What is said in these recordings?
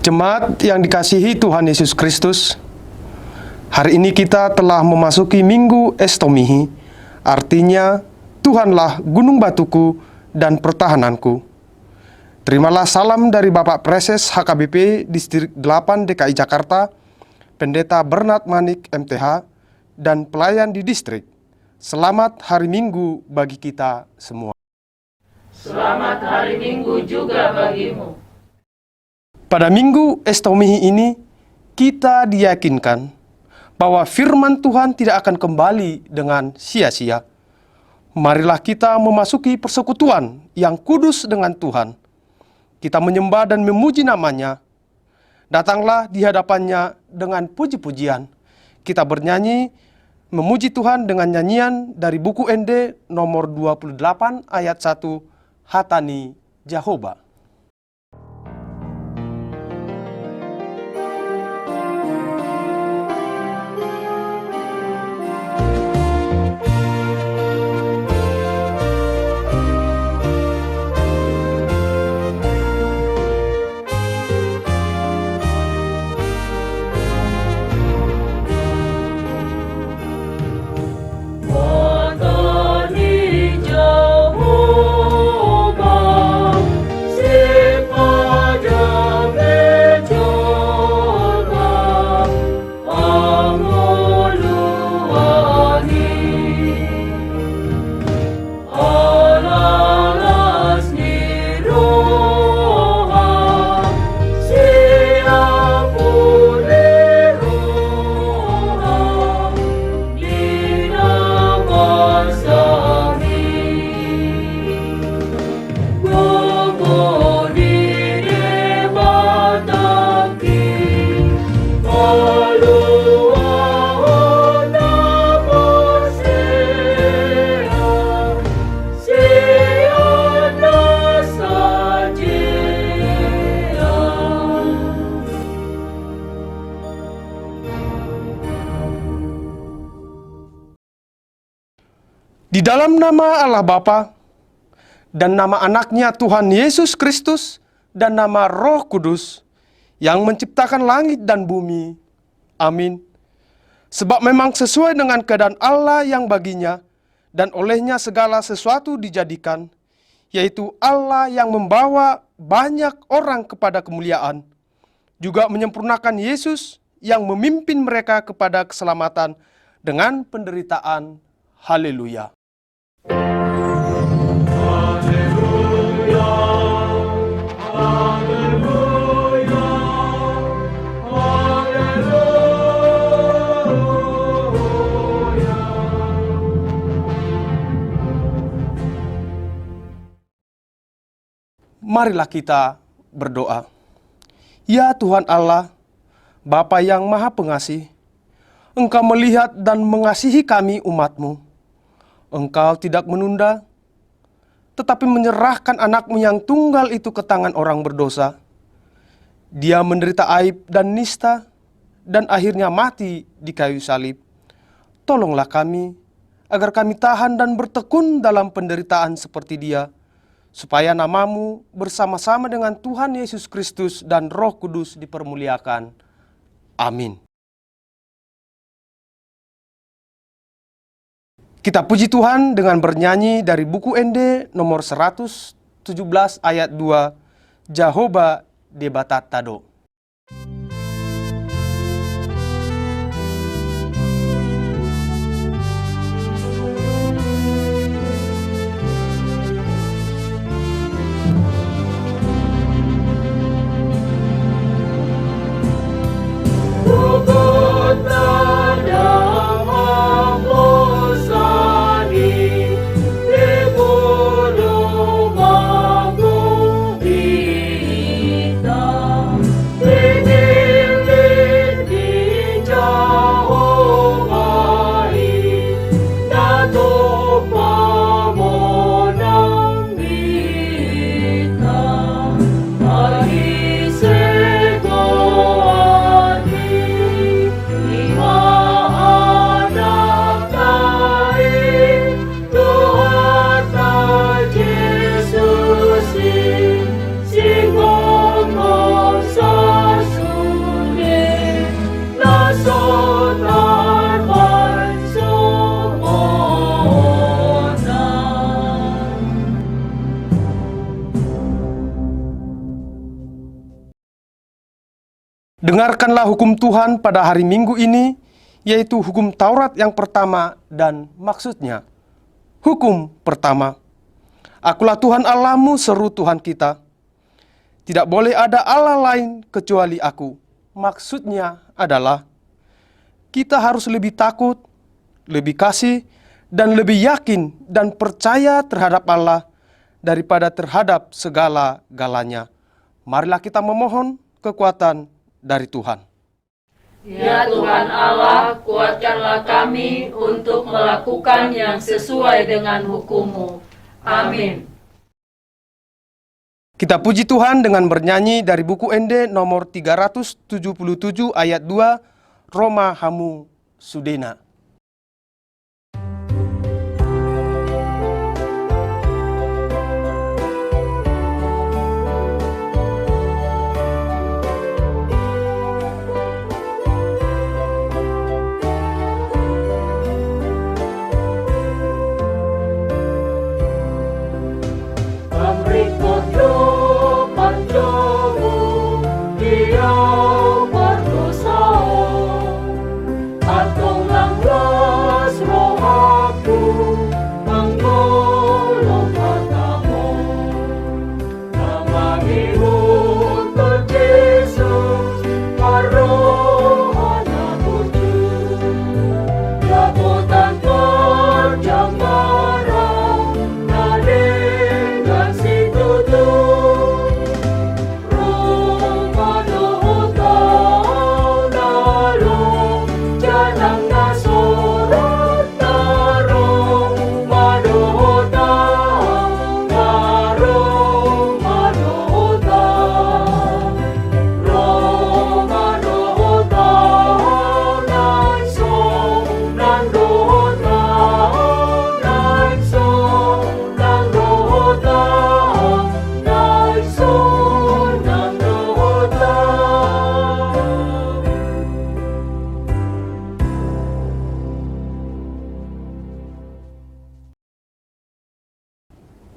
Jemaat yang dikasihi Tuhan Yesus Kristus, hari ini kita telah memasuki Minggu Estomihi, artinya Tuhanlah gunung batuku dan pertahananku. Terimalah salam dari Bapak Preses HKBP Distrik 8 DKI Jakarta, Pendeta Bernard Manik MTH, dan pelayan di distrik. Selamat hari Minggu bagi kita semua. Selamat hari Minggu juga bagimu. Pada Minggu Estomihi ini, kita diyakinkan bahwa firman Tuhan tidak akan kembali dengan sia-sia. Marilah kita memasuki persekutuan yang kudus dengan Tuhan. Kita menyembah dan memuji namanya. Datanglah di hadapannya dengan puji-pujian. Kita bernyanyi, memuji Tuhan dengan nyanyian dari buku ND nomor 28 ayat 1, Hatani Jehovah. Di dalam nama Allah Bapa dan nama anaknya Tuhan Yesus Kristus dan nama Roh Kudus yang menciptakan langit dan bumi. Amin. Sebab memang sesuai dengan keadaan Allah yang baginya dan olehnya segala sesuatu dijadikan, yaitu Allah yang membawa banyak orang kepada kemuliaan, juga menyempurnakan Yesus yang memimpin mereka kepada keselamatan dengan penderitaan. Haleluya. Marilah kita berdoa. Ya Tuhan Allah, Bapa yang Maha Pengasih, Engkau melihat dan mengasihi kami umat-Mu. Engkau tidak menunda, tetapi menyerahkan anak-Mu yang tunggal itu ke tangan orang berdosa. Dia menderita aib dan nista, dan akhirnya mati di kayu salib. Tolonglah kami, agar kami tahan dan bertekun dalam penderitaan seperti dia, supaya nama-Mu bersama-sama dengan Tuhan Yesus Kristus dan Roh Kudus dipermuliakan. Amin. Kita puji Tuhan dengan bernyanyi dari buku ND nomor 117 ayat 2, Jehovah Debatatado. Dengarkanlah hukum Tuhan pada hari Minggu ini, yaitu hukum Taurat yang pertama dan maksudnya. Hukum pertama, Akulah Tuhan Allahmu, seru Tuhan kita. Tidak boleh ada Allah lain kecuali Aku. Maksudnya adalah kita harus lebih takut, lebih kasih, dan lebih yakin dan percaya terhadap Allah daripada terhadap segala-galanya. Marilah kita memohon kekuatan dari Tuhan. Ya Tuhan Allah, kuatkanlah kami untuk melakukan yang sesuai dengan hukum-Mu. Amin. Kita puji Tuhan dengan bernyanyi dari buku ND nomor 377 ayat 2, Roma Hamu Sudena.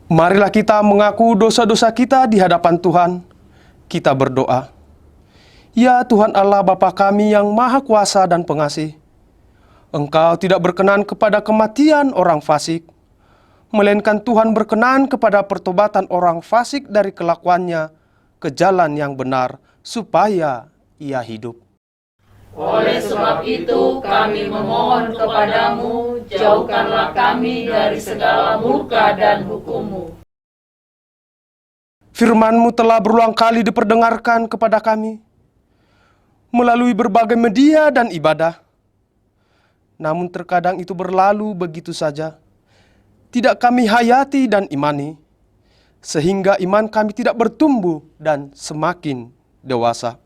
Marilah kita mengaku dosa-dosa kita di hadapan Tuhan. Kita berdoa. Ya Tuhan Allah Bapa kami yang Maha Kuasa dan Pengasih, Engkau tidak berkenan kepada kematian orang fasik, melainkan Tuhan berkenan kepada pertobatan orang fasik dari kelakuannya ke jalan yang benar, supaya ia hidup. Oleh sebab itu kami memohon kepadamu, jauhkanlah kami dari segala murka dan hukum-Mu. Firman-Mu telah berulang kali diperdengarkan kepada kami melalui berbagai media dan ibadah. Namun terkadang itu berlalu begitu saja. Tidak kami hayati dan imani, sehingga iman kami tidak bertumbuh dan semakin dewasa.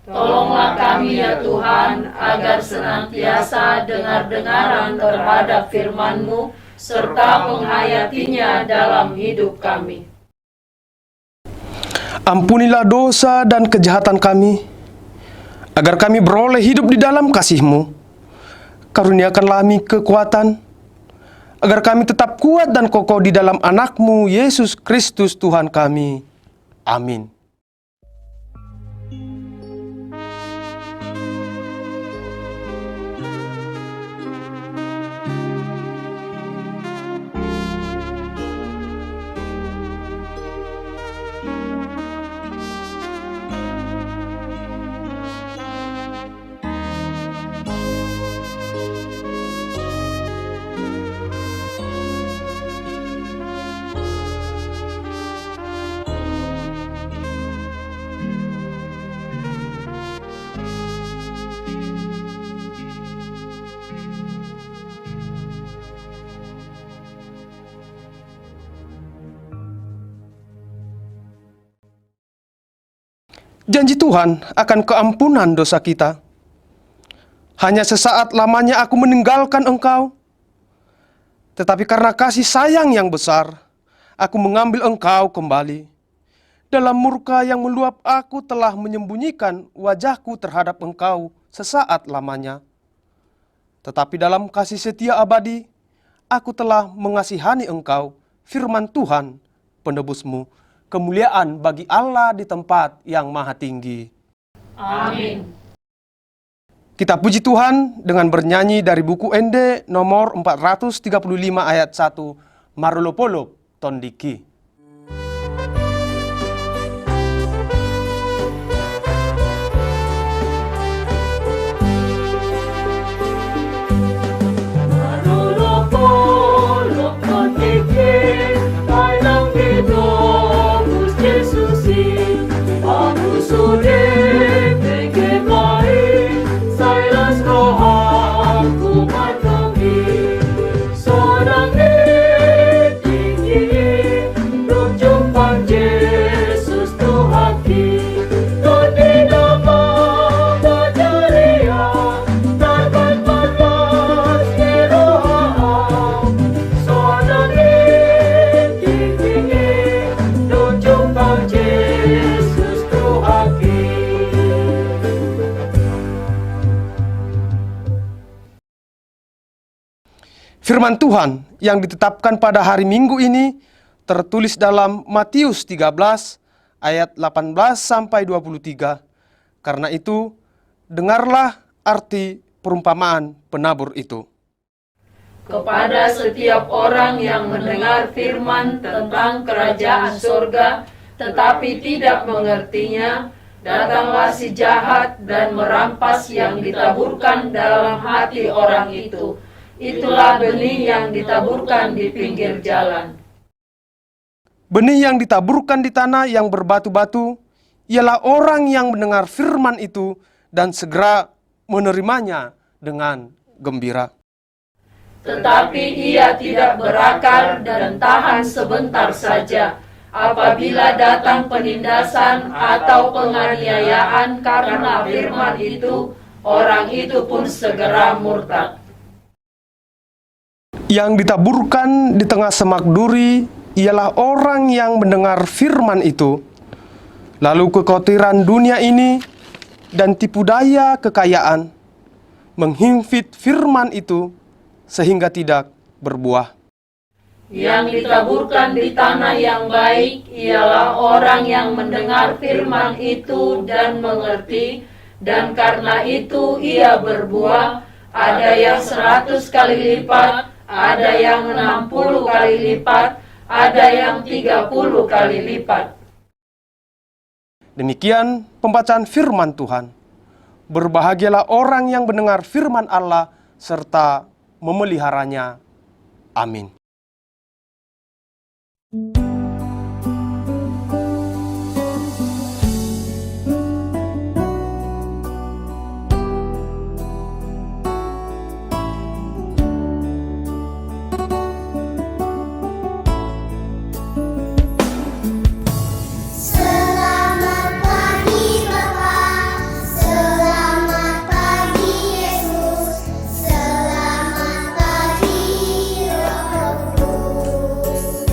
Tolonglah kami ya Tuhan, agar senantiasa dengar-dengaran terhadap firman-Mu, serta menghayatinya dalam hidup kami. Ampunilah dosa dan kejahatan kami, agar kami beroleh hidup di dalam kasih-Mu. Karuniakanlah kami kekuatan, agar kami tetap kuat dan kokoh di dalam anak-Mu, Yesus Kristus Tuhan kami. Amin. Janji Tuhan akan keampunan dosa kita. Hanya sesaat lamanya aku meninggalkan engkau, tetapi karena kasih sayang yang besar, aku mengambil engkau kembali. Dalam murka yang meluap, aku telah menyembunyikan wajahku terhadap engkau sesaat lamanya. Tetapi dalam kasih setia abadi, aku telah mengasihani engkau, firman Tuhan, penebusmu. Kemuliaan bagi Allah di tempat yang maha tinggi. Amin. Kita puji Tuhan dengan bernyanyi dari buku ND nomor 435 ayat 1, Marulopolo Tondiki. Firman Tuhan yang ditetapkan pada hari Minggu ini tertulis dalam Matius 13 ayat 18 sampai 23. Karena itu, dengarlah arti perumpamaan penabur itu. Kepada setiap orang yang mendengar firman tentang kerajaan surga, tetapi tidak mengertinya, datanglah si jahat dan merampas yang ditaburkan dalam hati orang itu. Itulah benih yang ditaburkan di pinggir jalan. Benih yang ditaburkan di tanah yang berbatu-batu ialah orang yang mendengar firman itu dan segera menerimanya dengan gembira. Tetapi ia tidak berakar dan tahan sebentar saja. Apabila datang penindasan atau penganiayaan karena firman itu, orang itu pun segera murtad. Yang ditaburkan di tengah semak duri ialah orang yang mendengar firman itu, lalu kekhawatiran dunia ini dan tipu daya kekayaan menghimpit firman itu sehingga tidak berbuah. Yang ditaburkan di tanah yang baik ialah orang yang mendengar firman itu dan mengerti, dan karena itu ia berbuah, ada yang 100 kali lipat, ada yang 60 kali lipat, ada yang 30 kali lipat. Demikian pembacaan firman Tuhan. Berbahagialah orang yang mendengar firman Allah serta memeliharanya. Amin. Selamat pagi Bapa, selamat pagi Yesus, selamat pagi Roh Kudus.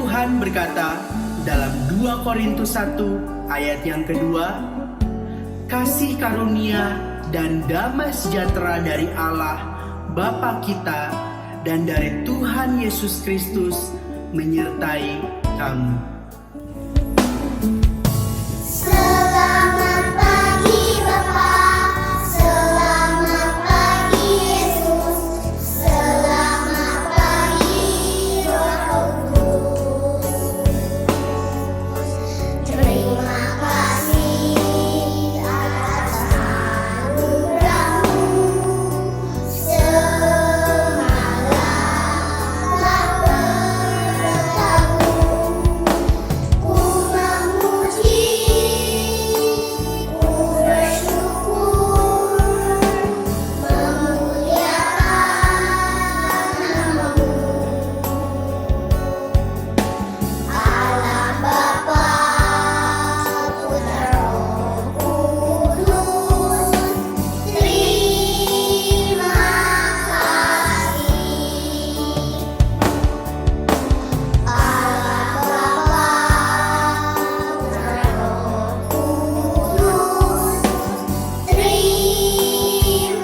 Tuhan berkata dalam 2 Korintus 1 ayat yang kedua, kasih karunia dan damai sejahtera dari Allah Bapa kita dan dari Tuhan Yesus Kristus menyertai kamu. Selamat pagi Bapak, selamat pagi Yesus, selamat pagi Roh Kudus. Terima kasih atas anugerah-Mu, semalam berkatmu. Ku memuji, ku bersyukur, memuliakan nama-Mu. Allah Bapa, Putra, Roh Kudus, terima kasih. Allah Bapa, Putra, Roh Kudus, terima kasih.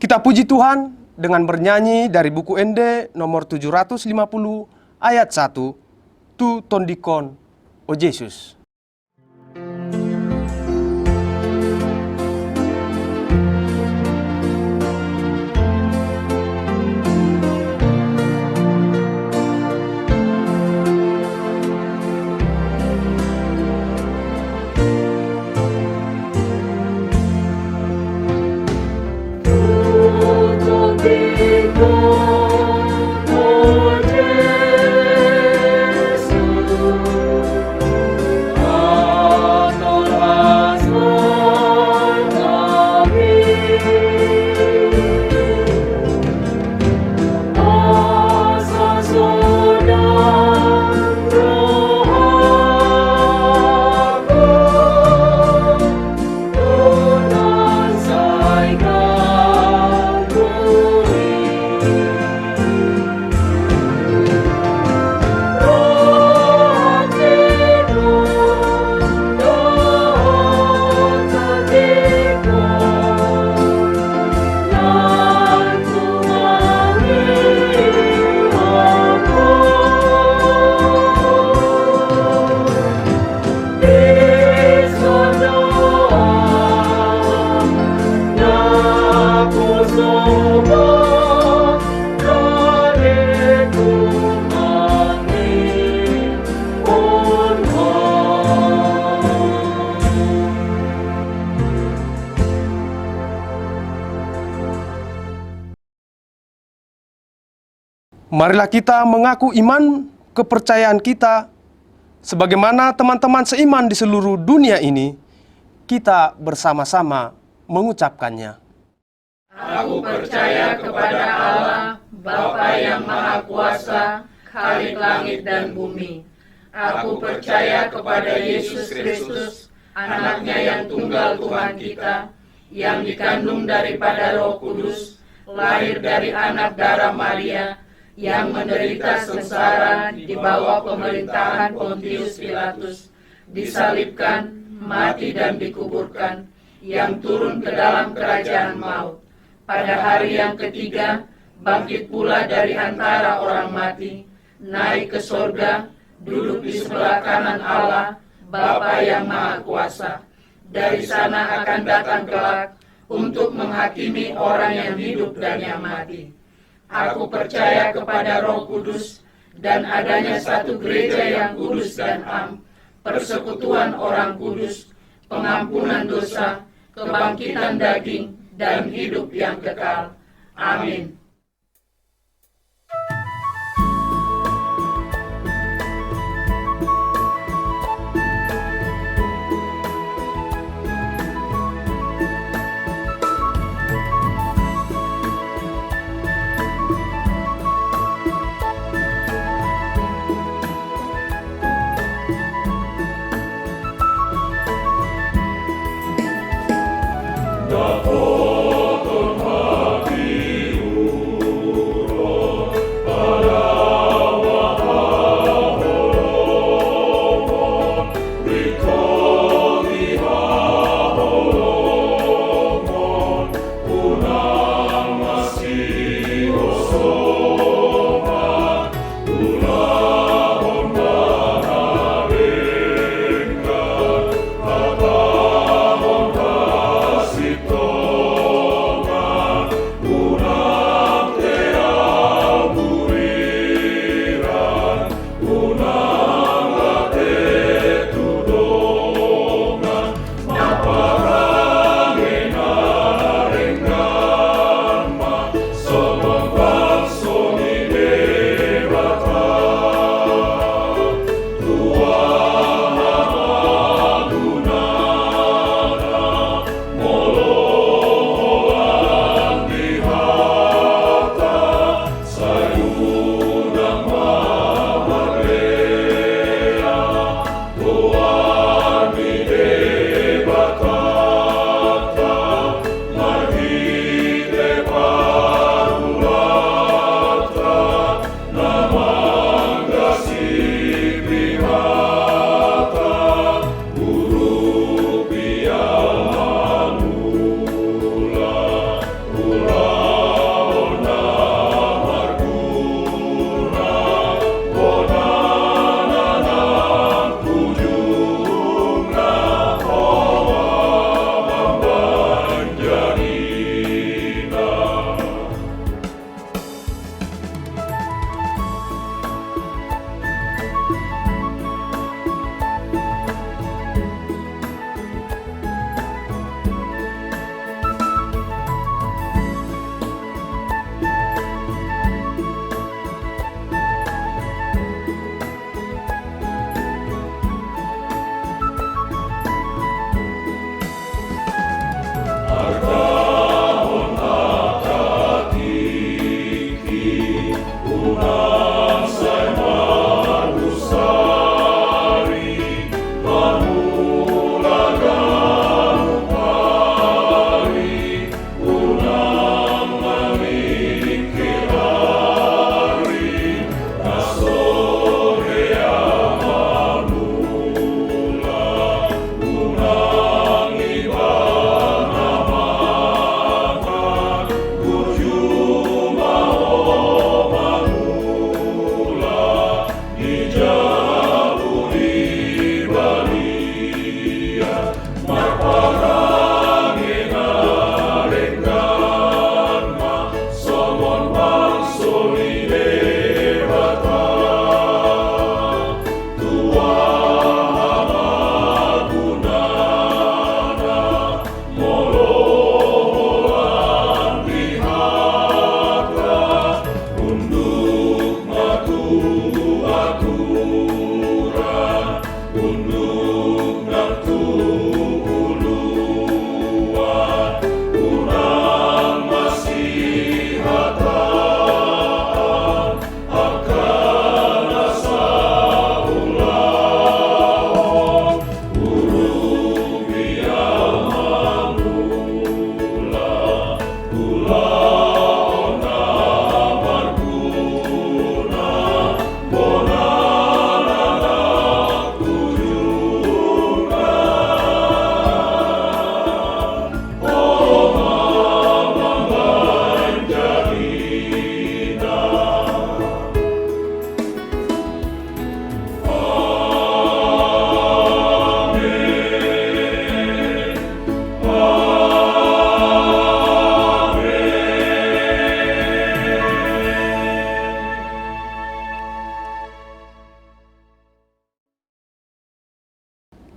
Kita puji Tuhan dengan bernyanyi dari buku Ende nomor 750 ayat 1, Tu tondikon, O Yesus. Marilah kita mengaku iman kepercayaan kita sebagaimana teman-teman seiman di seluruh dunia ini, kita bersama-sama mengucapkannya. Aku percaya kepada Allah, Bapa yang Maha Kuasa, Khalik langit dan bumi. Aku percaya kepada Yesus Kristus, anaknya yang tunggal Tuhan kita, yang dikandung daripada Roh Kudus, lahir dari anak darah Maria, yang menderita sengsara di bawah pemerintahan Pontius Pilatus, disalibkan, mati dan dikuburkan, yang turun ke dalam kerajaan maut. Pada hari yang ketiga, bangkit pula dari antara orang mati, naik ke sorga, duduk di sebelah kanan Allah, Bapa yang Maha Kuasa. Dari sana akan datang kelak untuk menghakimi orang yang hidup dan yang mati. Aku percaya kepada Roh Kudus dan adanya satu gereja yang kudus dan am, persekutuan orang kudus, pengampunan dosa, kebangkitan daging, dan hidup yang kekal. Amin.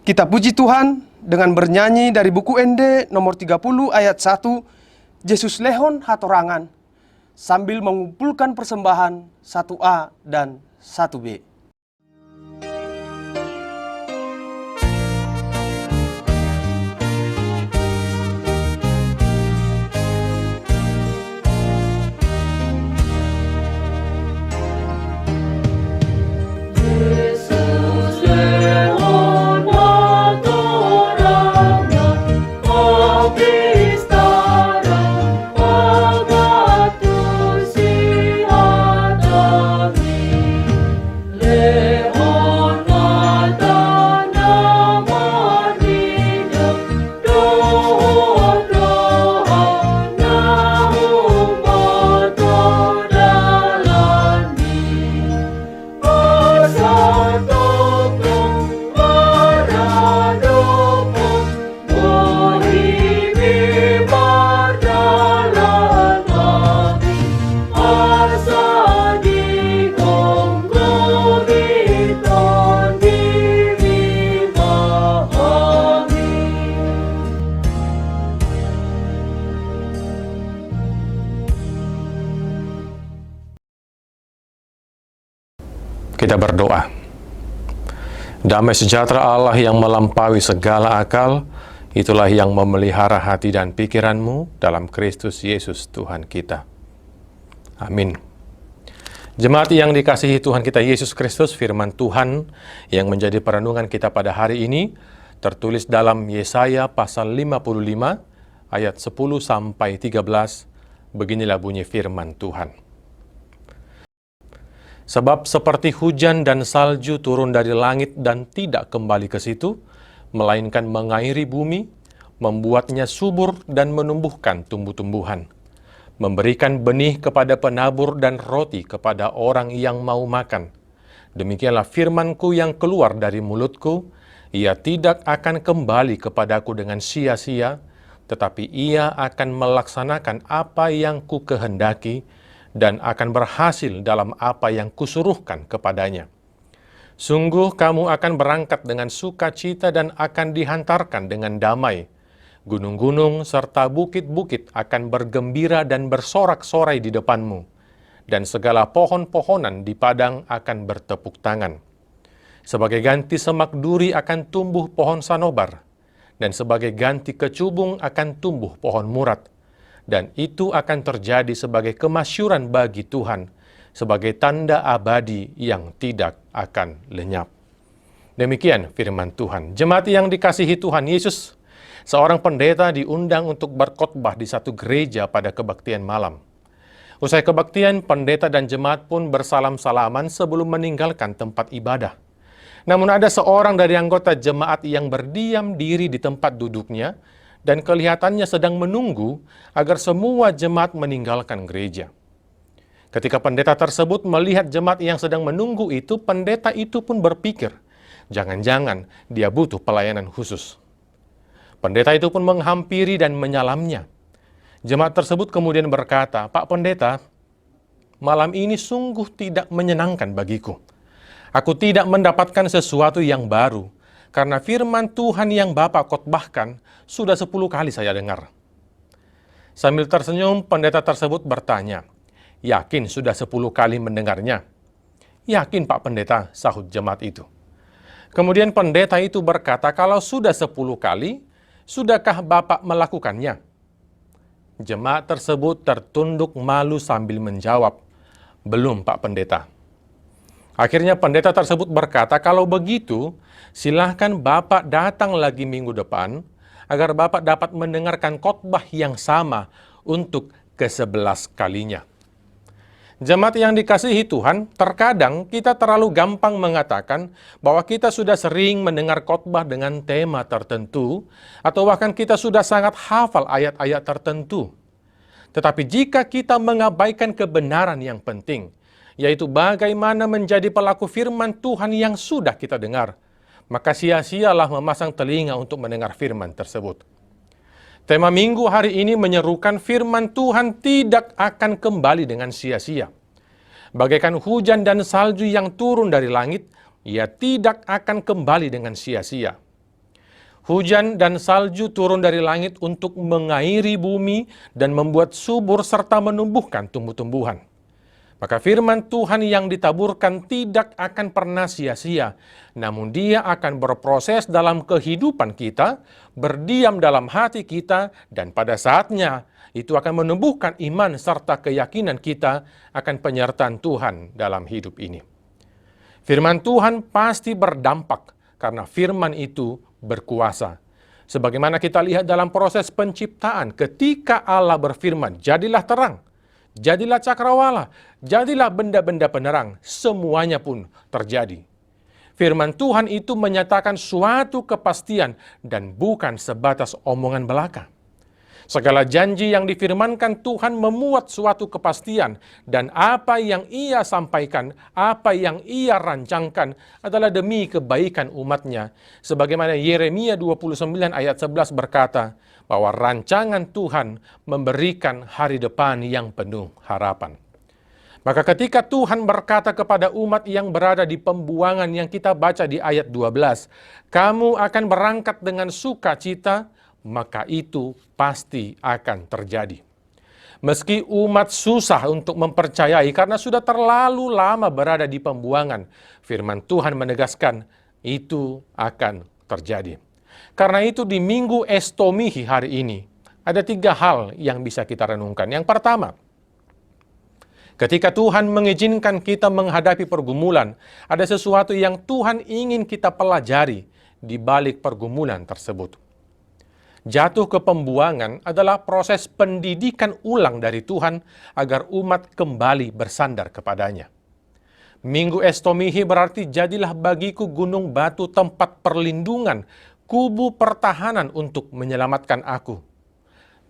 Kita puji Tuhan dengan bernyanyi dari buku ND nomor 30 ayat 1, Yesus lehon hatorangan, sambil mengumpulkan persembahan 1A dan 1B. Krista kita berdoa. Damai sejahtera Allah yang melampaui segala akal, itulah yang memelihara hati dan pikiranmu dalam Kristus Yesus Tuhan kita. Amin. Jemaat yang dikasihi Tuhan kita Yesus Kristus, firman Tuhan yang menjadi perenungan kita pada hari ini tertulis dalam Yesaya pasal 55 ayat 10 sampai 13. Beginilah bunyi firman Tuhan. Sebab seperti hujan dan salju turun dari langit dan tidak kembali ke situ, melainkan mengairi bumi, membuatnya subur dan menumbuhkan tumbuh-tumbuhan, memberikan benih kepada penabur dan roti kepada orang yang mau makan. Demikianlah firman-Ku yang keluar dari mulutku, ia tidak akan kembali kepadaku dengan sia-sia, tetapi ia akan melaksanakan apa yang Ku kehendaki, dan akan berhasil dalam apa yang kusuruhkan kepadanya. Sungguh kamu akan berangkat dengan sukacita dan akan dihantarkan dengan damai. Gunung-gunung serta bukit-bukit akan bergembira dan bersorak-sorai di depanmu, dan segala pohon-pohonan di padang akan bertepuk tangan. Sebagai ganti semak duri akan tumbuh pohon sanobar, dan sebagai ganti kecubung akan tumbuh pohon murat. Dan itu akan terjadi sebagai kemasyuran bagi Tuhan, sebagai tanda abadi yang tidak akan lenyap. Demikian firman Tuhan. Jemaat yang dikasihi Tuhan Yesus, seorang pendeta diundang untuk berkhotbah di satu gereja pada kebaktian malam. Usai kebaktian, pendeta dan jemaat pun bersalam-salaman sebelum meninggalkan tempat ibadah. Namun ada seorang dari anggota jemaat yang berdiam diri di tempat duduknya, dan kelihatannya sedang menunggu agar semua jemaat meninggalkan gereja. Ketika pendeta tersebut melihat jemaat yang sedang menunggu itu, pendeta itu pun berpikir, jangan-jangan dia butuh pelayanan khusus. Pendeta itu pun menghampiri dan menyalamnya. Jemaat tersebut kemudian berkata, "Pak Pendeta, malam ini sungguh tidak menyenangkan bagiku. Aku tidak mendapatkan sesuatu yang baru, karena firman Tuhan yang Bapak khotbahkan sudah 10 kali saya dengar." Sambil tersenyum, pendeta tersebut bertanya, "Yakin sudah 10 kali mendengarnya?" "Yakin Pak Pendeta," sahut jemaat itu. Kemudian pendeta itu berkata, "Kalau sudah 10 kali, sudahkah Bapak melakukannya?" Jemaat tersebut tertunduk malu sambil menjawab, "Belum Pak Pendeta." Akhirnya pendeta tersebut berkata, "Kalau begitu, silahkan Bapak datang lagi minggu depan, agar Bapak dapat mendengarkan khotbah yang sama untuk ke-11 kalinya." Jemaat yang dikasihi Tuhan, terkadang kita terlalu gampang mengatakan bahwa kita sudah sering mendengar khotbah dengan tema tertentu, atau bahkan kita sudah sangat hafal ayat-ayat tertentu. Tetapi jika kita mengabaikan kebenaran yang penting, yaitu bagaimana menjadi pelaku firman Tuhan yang sudah kita dengar, maka sia-sialah memasang telinga untuk mendengar firman tersebut. Tema minggu hari ini menyerukan firman Tuhan tidak akan kembali dengan sia-sia. Bagaikan hujan dan salju yang turun dari langit, ia tidak akan kembali dengan sia-sia. Hujan dan salju turun dari langit untuk mengairi bumi dan membuat subur serta menumbuhkan tumbuh-tumbuhan. Maka firman Tuhan yang ditaburkan tidak akan pernah sia-sia, namun dia akan berproses dalam kehidupan kita, berdiam dalam hati kita, dan pada saatnya itu akan menumbuhkan iman serta keyakinan kita akan penyertaan Tuhan dalam hidup ini. Firman Tuhan pasti berdampak karena firman itu berkuasa. Sebagaimana kita lihat dalam proses penciptaan, ketika Allah berfirman, "Jadilah terang," jadilah cakrawala, jadilah benda-benda penerang, semuanya pun terjadi. Firman Tuhan itu menyatakan suatu kepastian dan bukan sebatas omongan belaka. Segala janji yang difirmankan Tuhan memuat suatu kepastian, dan apa yang Ia sampaikan, apa yang Ia rancangkan adalah demi kebaikan umatnya. Sebagaimana Yeremia 29 ayat 11 berkata, bahwa rancangan Tuhan memberikan hari depan yang penuh harapan. Maka ketika Tuhan berkata kepada umat yang berada di pembuangan yang kita baca di ayat 12, "Kamu akan berangkat dengan sukacita," maka itu pasti akan terjadi. Meski umat susah untuk mempercayai karena sudah terlalu lama berada di pembuangan, firman Tuhan menegaskan itu akan terjadi. Karena itu di Minggu Estomihi hari ini, ada 3 hal yang bisa kita renungkan. Yang pertama, ketika Tuhan mengizinkan kita menghadapi pergumulan, ada sesuatu yang Tuhan ingin kita pelajari di balik pergumulan tersebut. Jatuh ke pembuangan adalah proses pendidikan ulang dari Tuhan agar umat kembali bersandar kepadanya. Minggu Estomihi berarti jadilah bagiku gunung batu tempat perlindungan, kubu pertahanan untuk menyelamatkan aku.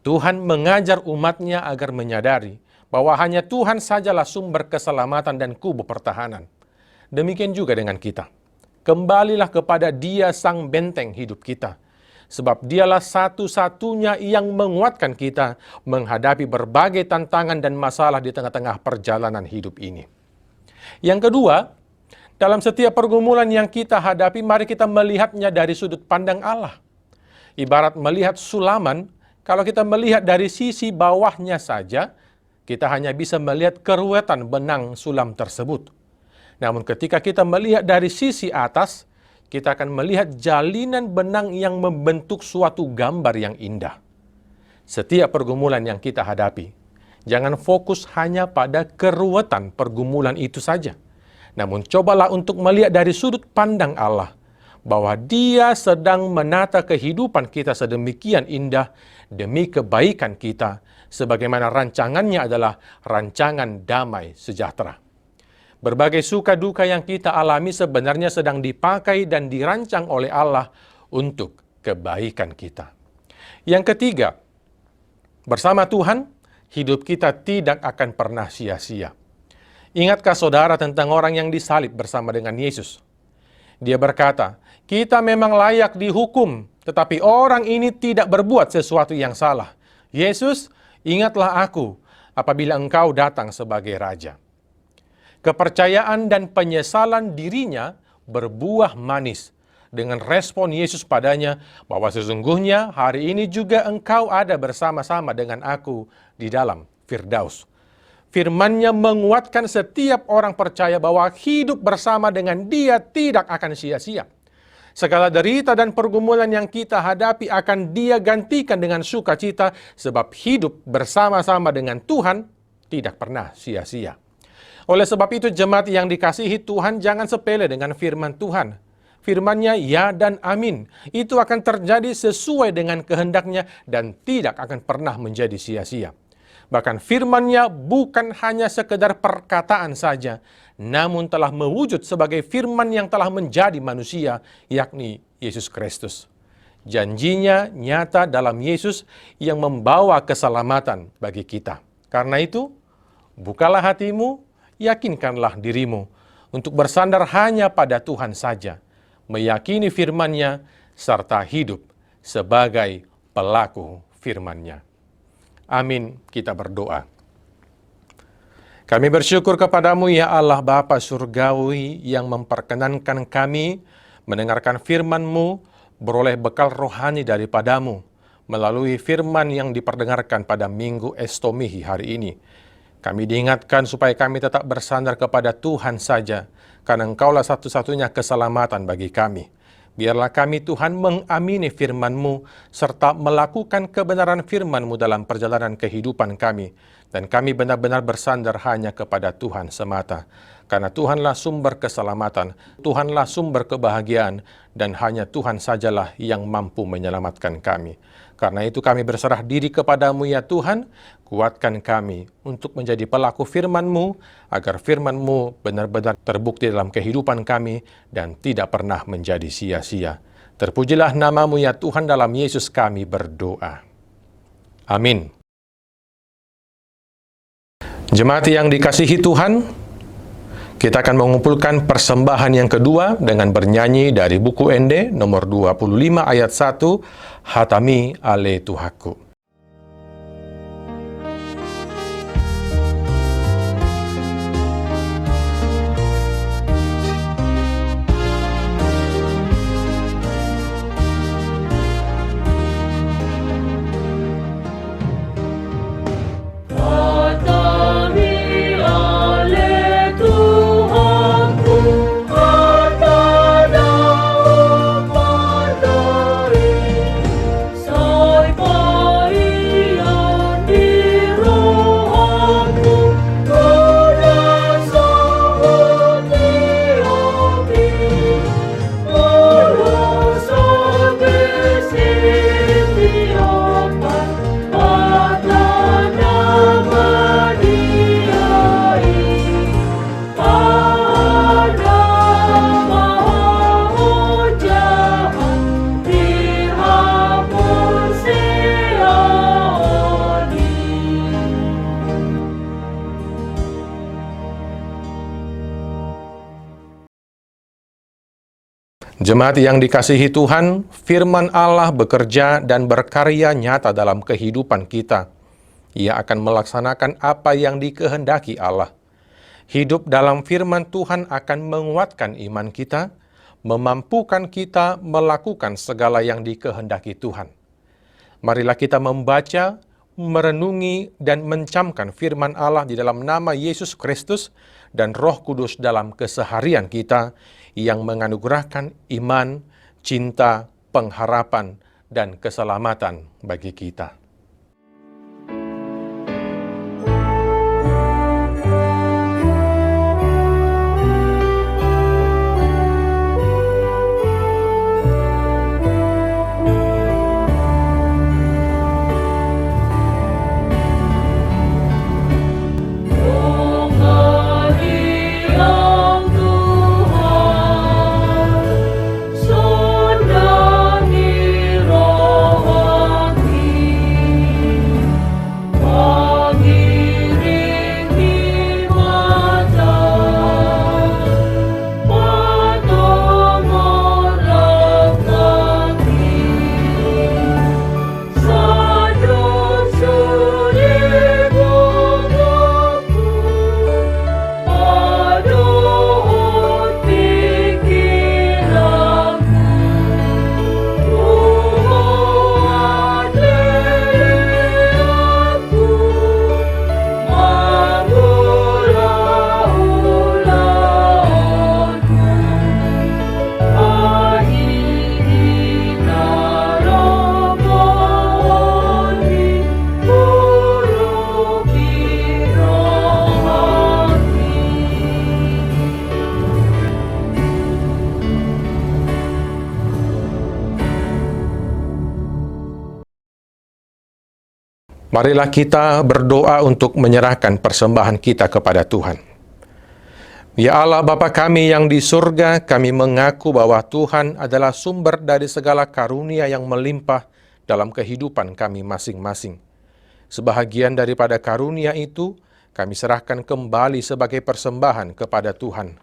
Tuhan mengajar umatnya agar menyadari bahwa hanya Tuhan sajalah sumber keselamatan dan kubu pertahanan. Demikian juga dengan kita. Kembalilah kepada Dia sang benteng hidup kita. Sebab Dialah satu-satunya yang menguatkan kita menghadapi berbagai tantangan dan masalah di tengah-tengah perjalanan hidup ini. Yang kedua, dalam setiap pergumulan yang kita hadapi, mari kita melihatnya dari sudut pandang Allah. Ibarat melihat sulaman, kalau kita melihat dari sisi bawahnya saja, kita hanya bisa melihat keruwetan benang sulam tersebut. Namun ketika kita melihat dari sisi atas, kita akan melihat jalinan benang yang membentuk suatu gambar yang indah. Setiap pergumulan yang kita hadapi, jangan fokus hanya pada keruwetan pergumulan itu saja. Namun cobalah untuk melihat dari sudut pandang Allah, bahwa Dia sedang menata kehidupan kita sedemikian indah demi kebaikan kita, sebagaimana rancangannya adalah rancangan damai sejahtera. Berbagai suka duka yang kita alami sebenarnya sedang dipakai dan dirancang oleh Allah untuk kebaikan kita. Yang ketiga, bersama Tuhan, hidup kita tidak akan pernah sia-sia. Ingatkah saudara tentang orang yang disalib bersama dengan Yesus? Dia berkata, kita memang layak dihukum, tetapi orang ini tidak berbuat sesuatu yang salah. Yesus, ingatlah aku apabila engkau datang sebagai Raja. Kepercayaan dan penyesalan dirinya berbuah manis dengan respon Yesus padanya bahwa sesungguhnya hari ini juga engkau ada bersama-sama dengan aku di dalam Firdaus. Firman-Nya menguatkan setiap orang percaya bahwa hidup bersama dengan Dia tidak akan sia-sia. Segala derita dan pergumulan yang kita hadapi akan Dia gantikan dengan sukacita, sebab hidup bersama-sama dengan Tuhan tidak pernah sia-sia. Oleh sebab itu jemaat yang dikasihi Tuhan, jangan sepele dengan firman Tuhan. Firman-Nya ya dan amin. Itu akan terjadi sesuai dengan kehendak-Nya dan tidak akan pernah menjadi sia-sia. Bahkan firman-Nya bukan hanya sekedar perkataan saja, namun telah mewujud sebagai firman yang telah menjadi manusia, yakni Yesus Kristus. Janjinya nyata dalam Yesus yang membawa keselamatan bagi kita. Karena itu, bukalah hatimu, yakinkanlah dirimu untuk bersandar hanya pada Tuhan saja, meyakini firman-Nya, serta hidup sebagai pelaku firman-Nya. Amin, kita berdoa. Kami bersyukur kepadamu ya Allah Bapa Surgawi yang memperkenankan kami mendengarkan firman-Mu, beroleh bekal rohani daripadamu melalui firman yang diperdengarkan pada Minggu Estomihi hari ini. Kami diingatkan supaya kami tetap bersandar kepada Tuhan saja, karena Engkaulah satu-satunya keselamatan bagi kami. Biarlah kami Tuhan mengamini firman-Mu, serta melakukan kebenaran firman-Mu dalam perjalanan kehidupan kami. Dan kami benar-benar bersandar hanya kepada Tuhan semata. Karena Tuhanlah sumber keselamatan, Tuhanlah sumber kebahagiaan, dan hanya Tuhan sajalah yang mampu menyelamatkan kami. Karena itu kami berserah diri kepadamu ya Tuhan, kuatkan kami untuk menjadi pelaku firman-Mu, agar firman-Mu benar-benar terbukti dalam kehidupan kami dan tidak pernah menjadi sia-sia. Terpujilah nama-Mu ya Tuhan, dalam Yesus kami berdoa. Amin. Jemaat yang dikasihi Tuhan, kita akan mengumpulkan persembahan yang kedua dengan bernyanyi dari buku Ende nomor 25 ayat 1, Hatami ale Tuhaku. Jemaat yang dikasihi Tuhan, firman Allah bekerja dan berkarya nyata dalam kehidupan kita. Ia akan melaksanakan apa yang dikehendaki Allah. Hidup dalam firman Tuhan akan menguatkan iman kita, memampukan kita melakukan segala yang dikehendaki Tuhan. Marilah kita membaca, merenungi, dan mencamkan firman Allah di dalam nama Yesus Kristus dan Roh Kudus dalam keseharian kita yang menganugerahkan iman, cinta, pengharapan, dan keselamatan bagi kita. Marilah kita berdoa untuk menyerahkan persembahan kita kepada Tuhan. Ya Allah Bapa kami yang di surga, kami mengaku bahwa Tuhan adalah sumber dari segala karunia yang melimpah dalam kehidupan kami masing-masing. Sebahagian daripada karunia itu, kami serahkan kembali sebagai persembahan kepada Tuhan.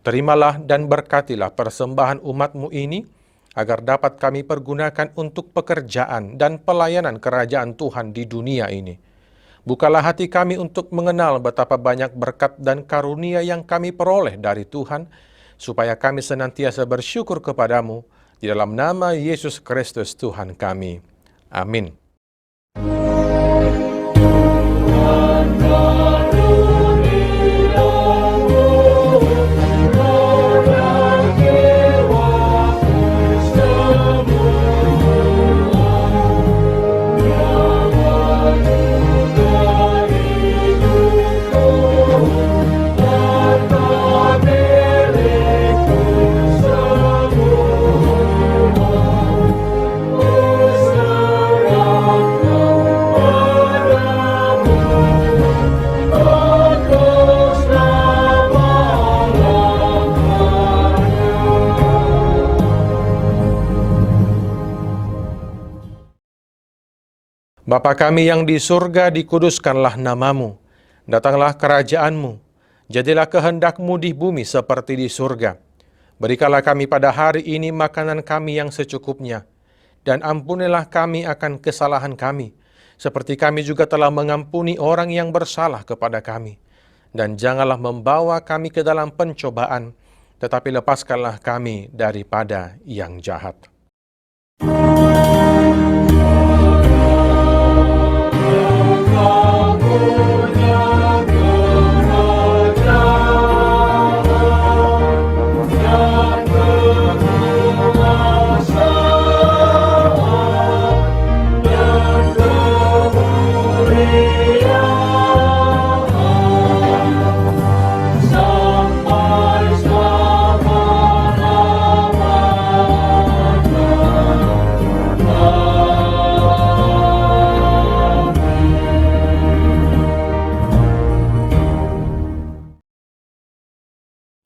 Terimalah dan berkatilah persembahan umat-Mu ini, agar dapat kami pergunakan untuk pekerjaan dan pelayanan kerajaan Tuhan di dunia ini. Bukalah hati kami untuk mengenal betapa banyak berkat dan karunia yang kami peroleh dari Tuhan, supaya kami senantiasa bersyukur kepadamu, di dalam nama Yesus Kristus Tuhan kami. Amin. Bapa kami yang di surga, dikuduskanlah namamu. Datanglah kerajaanmu. Jadilah kehendak-Mu di bumi seperti di surga. Berikanlah kami pada hari ini makanan kami yang secukupnya. Dan ampunilah kami akan kesalahan kami, seperti kami juga telah mengampuni orang yang bersalah kepada kami. Dan janganlah membawa kami ke dalam pencobaan, tetapi lepaskanlah kami daripada yang jahat.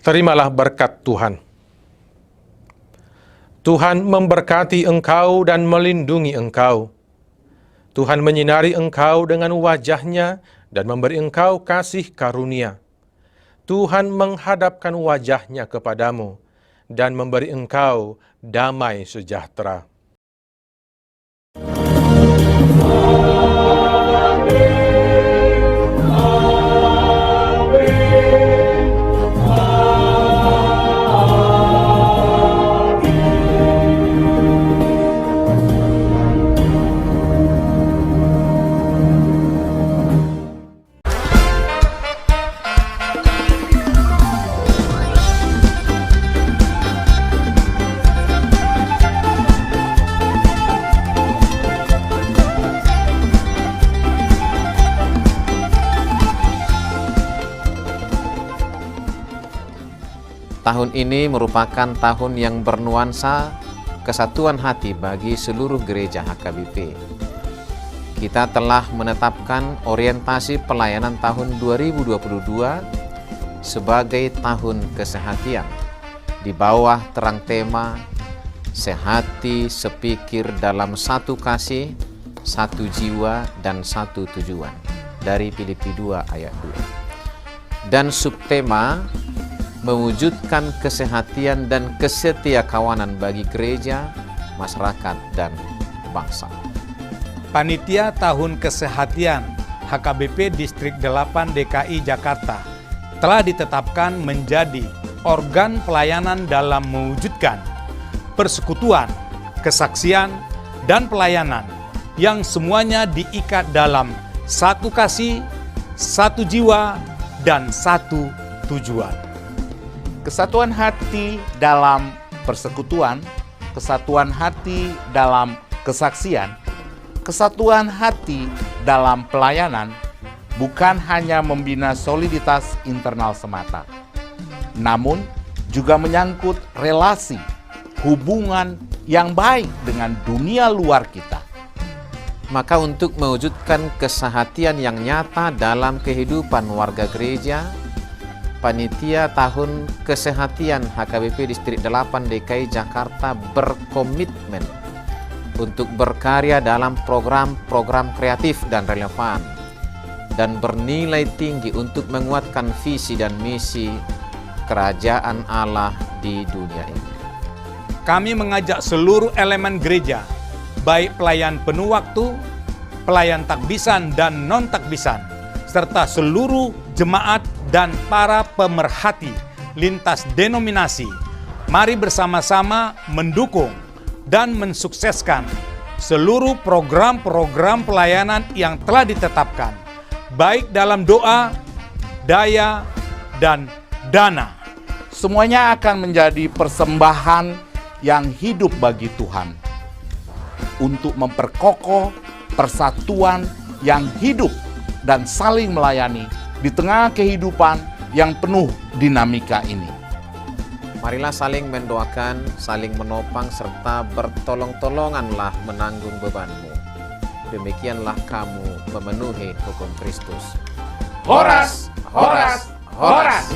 Terimalah berkat Tuhan. Tuhan memberkati engkau dan melindungi engkau. Tuhan menyinari engkau dengan wajah-Nya dan memberi engkau kasih karunia. Tuhan menghadapkan wajah-Nya kepadamu dan memberi engkau damai sejahtera. Tahun ini merupakan tahun yang bernuansa kesatuan hati bagi seluruh gereja HKBP. Kita telah menetapkan orientasi pelayanan tahun 2022 sebagai tahun kesehatian di bawah terang tema sehati sepikir dalam satu kasih, satu jiwa, dan satu tujuan dari Filipi 2 ayat 2. Dan subtema mewujudkan kesehatian dan kesetiakawanan bagi gereja, masyarakat, dan bangsa. Panitia Tahun Kesehatian HKBP Distrik 8 DKI Jakarta telah ditetapkan menjadi organ pelayanan dalam mewujudkan persekutuan, kesaksian, dan pelayanan yang semuanya diikat dalam satu kasih, satu jiwa, dan satu tujuan. Kesatuan hati dalam persekutuan, kesatuan hati dalam kesaksian, kesatuan hati dalam pelayanan bukan hanya membina soliditas internal semata, namun juga menyangkut relasi, hubungan yang baik dengan dunia luar kita. Maka untuk mewujudkan kesehatian yang nyata dalam kehidupan warga gereja, Panitia Tahun Kesehatian HKBP Distrik 8 DKI Jakarta berkomitmen untuk berkarya dalam program-program kreatif dan relevan dan bernilai tinggi untuk menguatkan visi dan misi kerajaan Allah di dunia ini. Kami mengajak seluruh elemen gereja, baik pelayan penuh waktu, pelayan takbisan dan non-takbisan, serta seluruh jemaat dan para pemerhati lintas denominasi, mari bersama-sama mendukung dan mensukseskan seluruh program-program pelayanan yang telah ditetapkan, baik dalam doa, daya, dan dana. Semuanya akan menjadi persembahan yang hidup bagi Tuhan untuk memperkokoh persatuan yang hidup dan saling melayani di tengah kehidupan yang penuh dinamika ini. Marilah saling mendoakan, saling menopang, serta bertolong-tolonganlah menanggung bebanmu. Demikianlah kamu memenuhi hukum Kristus. Horas, horas, horas!